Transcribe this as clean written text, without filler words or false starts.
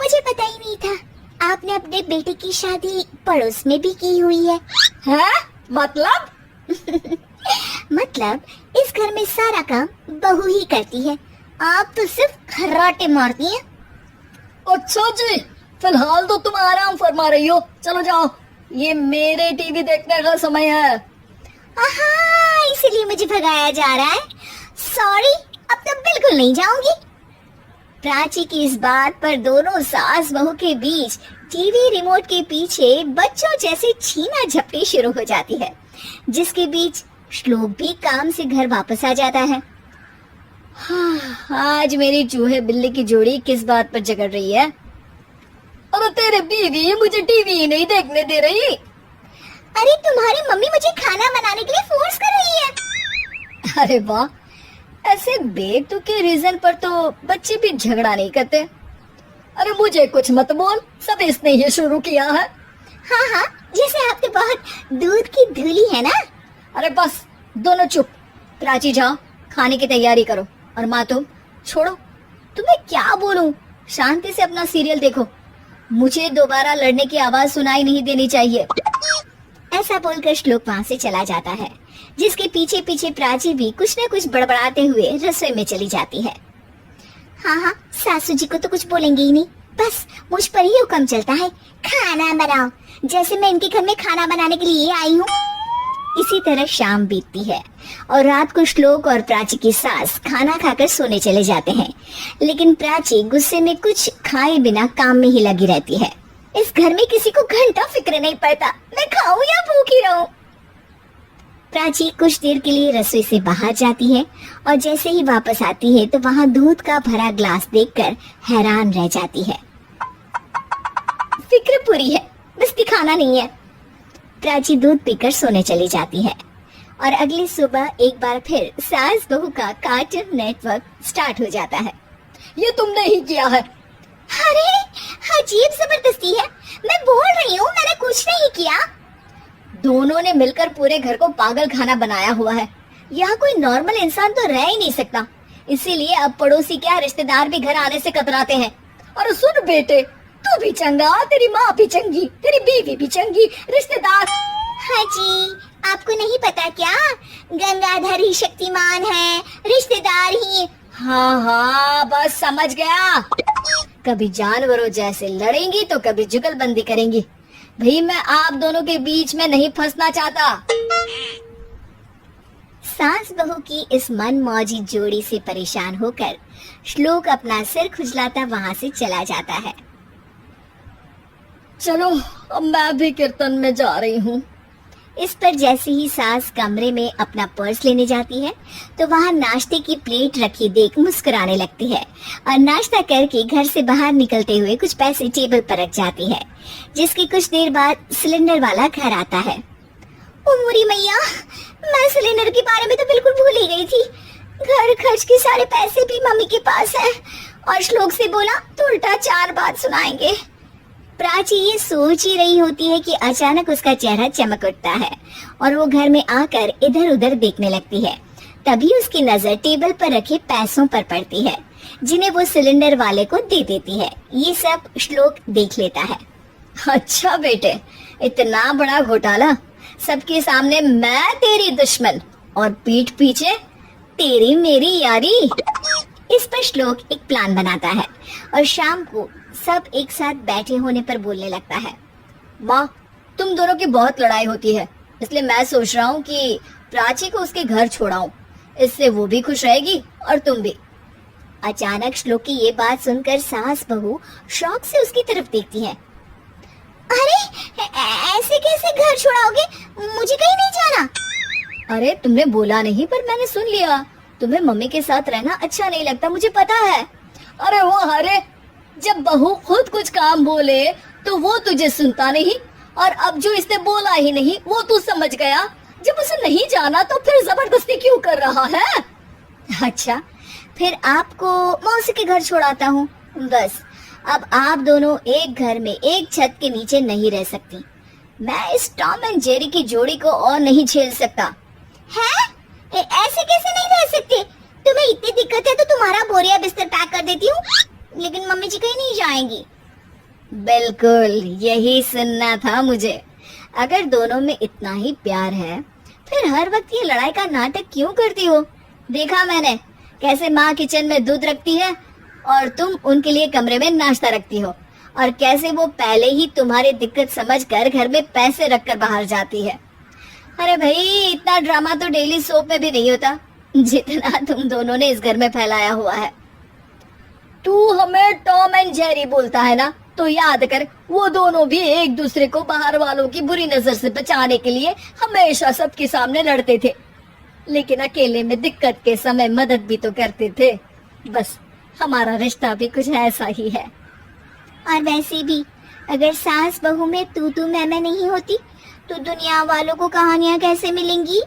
मुझे पता ही नहीं था आपने अपने बेटे की शादी पड़ोस में भी की हुई है। हैं? मतलब? मतलब इस घर में सारा काम बहू ही करती है, आप तो सिर्फ खर्राटे मारती हैं। अच्छा जी, फिलहाल तो तुम आराम फरमा रही हो, चलो जाओ, ये मेरे टीवी देखने का समय है। आहा, इसीलिए मुझे भगाया जा रहा है। सॉरी, अब तो बिल्कुल नहीं जाऊंगी। प्राची की इस बात पर दोनों सास बहू के बीच टीवी रिमोट के पीछे बच्चों जैसे छीना झपटी शुरू हो जाती है, जिसके बीच श्लोक भी काम से घर वापस आ जाता है। हाँ, आज मेरी चूहे बिल्ली की जोड़ी किस बात पर झगड़ रही है? अरे तेरे बीवी मुझे टीवी ही नहीं देखने दे रही। अरे तुम्हारी मम्मी मुझे खाना बनाने के लिए फोर्स कर रही है। अरे वाह, ऐसे बेतुके रीजन पर तो बच्चे भी झगड़ा नहीं करते। अरे मुझे कुछ मत बोल, सब इसने ही शुरू किया है। हाँ हाँ, जैसे आप तो बहुत दूध की धूली है ना। अरे बस, दोनों चुप। प्राची जाओ, खाने की तैयारी करो। और माँ तुम छोड़ो, तुम्हें क्या बोलूं, शांति से अपना सीरियल देखो, मुझे दोबारा लड़ने की आवाज सुनाई नहीं देनी चाहिए। ऐसा बोलकर श्लोक वहाँ से चला जाता है, जिसके पीछे पीछे प्राची भी कुछ न कुछ बड़बड़ाते हुए रसोई में चली जाती है। हाँ हाँ, सासू जी को तो कुछ बोलेंगे ही नहीं, बस मुझ पर ही हुक्म चलता है, खाना बनाओ, जैसे मैं इनके घर में खाना बनाने के लिए आई हूँ। इसी तरह शाम बीतती है और रात को श्लोक और प्राची की सास खाना खाकर सोने चले जाते हैं, लेकिन प्राची गुस्से में कुछ खाए बिना काम में ही लगी रहती है। इस घर में किसी को घंटा फिक्र नहीं पड़ता, मैं खाऊं या भूखी रहूं। प्राची कुछ देर के लिए रसोई से बाहर जाती है और जैसे ही वापस आती है तो वहाँ दूध का भरा ग्लास देखकर हैरान रह जाती है। फिक्र पूरी है, बस दिखाना नहीं है। प्राची दूध पीकर सोने चली जाती है और अगली सुबह एक बार फिर सास बहू का कार्टून नेटवर्क स्टार्ट हो जाता है। ये तुमने ही किया है। अरे अजीब जबरदस्ती है, मैं बोल रही हूँ मैंने कुछ नहीं किया। दोनों ने मिलकर पूरे घर को पागल खाना बनाया हुआ है। यहाँ कोई नॉर्मल इंसान तो रह ही नहीं सकता, इसीलिए अब पड़ोसी क्या रिश्तेदार भी घर आने से कतराते हैं। और सुन बेटे, तू भी चंगा, तेरी माँ भी चंगी, तेरी बीवी भी चंगी, रिश्तेदार। हाँ जी, आपको नहीं पता क्या, गंगाधर ही शक्तिमान है, रिश्तेदार ही। हाँ हाँ, बस समझ गया। कभी जानवरों जैसे लड़ेंगी तो कभी जुगलबंदी करेंगी। भाई मैं आप दोनों के बीच में नहीं फंसना चाहता। सास बहू की इस मन मौजी जोड़ी से परेशान होकर श्लोक अपना सिर खुजलाता वहाँ से चला जाता है। चलो अब मैं भी कीर्तन में जा रही हूँ। इस पर जैसे ही सास कमरे में अपना पर्स लेने जाती है तो वहाँ नाश्ते की प्लेट रखी देख मुस्कुराने लगती है और नाश्ता करके घर से बाहर निकलते हुए कुछ पैसे टेबल पर रख जाती है, जिसके कुछ देर बाद सिलेंडर वाला घर आता है। ओ मोरी मैया, मैं सिलेंडर के बारे में तो बिल्कुल भूल ही गई थी। घर खर्च के सारे पैसे भी मम्मी के पास है और श्लोक से बोला तो उल्टा 4 बात सुनाएंगे। प्राची ये सोच ही रही होती है कि अचानक उसका चेहरा चमक उठता है और वो घर में आकर इधर उधर देखने लगती है। तभी उसकी नजर टेबल पर रखे पैसों पर पड़ती है, जिन्हें वो सिलेंडर वाले को दे देती है। ये सब श्लोक देख लेता है। अच्छा बेटे, इतना बड़ा घोटाला, सबके सामने मैं तेरी दुश्मन और पीठ पीछे तेरी मेरी यारी। इस पर श्लोक एक प्लान बनाता है और शाम को सब एक साथ बैठे होने पर बोलने लगता है। माँ, तुम दोनों की बहुत लड़ाई होती है, इसलिए मैं सोच रहा हूँ कि प्राची को उसके घर छोड़ाऊं, इससे वो भी खुश रहेगी और तुम भी। अचानक श्लोक की ये बात सुनकर सास बहू शौक से उसकी तरफ देखती है। अरे ऐसे कैसे घर छोड़ाओगे, मुझे कहीं नहीं जाना। अरे तुमने बोला नहीं पर मैंने सुन लिया, तुम्हें मम्मी के साथ रहना अच्छा नहीं लगता, मुझे पता है। अरे वो अरे, जब बहू खुद कुछ काम बोले तो वो तुझे सुनता नहीं, और अब जो इसने बोला ही नहीं वो तू समझ गया। जब उसे नहीं जाना तो फिर जबरदस्ती क्यों कर रहा है? अच्छा, फिर आपको मौसी के घर छोड़ाता हूँ। बस अब आप दोनों एक घर में एक छत के नीचे नहीं रह सकती। मैं इस टॉम एंड जेरी की जोड़ी को और नहीं झेल सकता। है? ऐसे कैसे नहीं रह सकते? तुम्हें इतनी दिक्कत है तो तुम्हारा बोरिया बिस्तर पैक कर देती हूँ, लेकिन मम्मी जी कहीं नहीं जाएंगी। बिल्कुल यही सुनना था मुझे। अगर दोनों में इतना ही प्यार है, फिर हर वक्त ये लड़ाई का नाटक क्यों करती हो? देखा मैंने कैसे माँ किचन में दूध रखती है और तुम उनके लिए कमरे में नाश्ता रखती हो, और कैसे वो पहले ही तुम्हारी दिक्कत समझकर घर में पैसे रखकर बाहर जाती है। अरे भाई, इतना ड्रामा तो डेली सोप में भी नहीं होता जितना तुम दोनों ने इस घर में फैलाया हुआ है। तू हमें टॉम एंड जेरी बोलता है ना, तो याद कर वो दोनों भी एक दूसरे को बाहर वालों की बुरी नजर से बचाने के लिए हमेशा सबके सामने लड़ते थे, लेकिन अकेले में दिक्कत के समय मदद भी तो करते थे। बस हमारा रिश्ता भी कुछ ऐसा ही है। और वैसे भी अगर सास बहू में तू मैं नहीं होती तो दुनिया वालों को कहानियां कैसे मिलेंगी?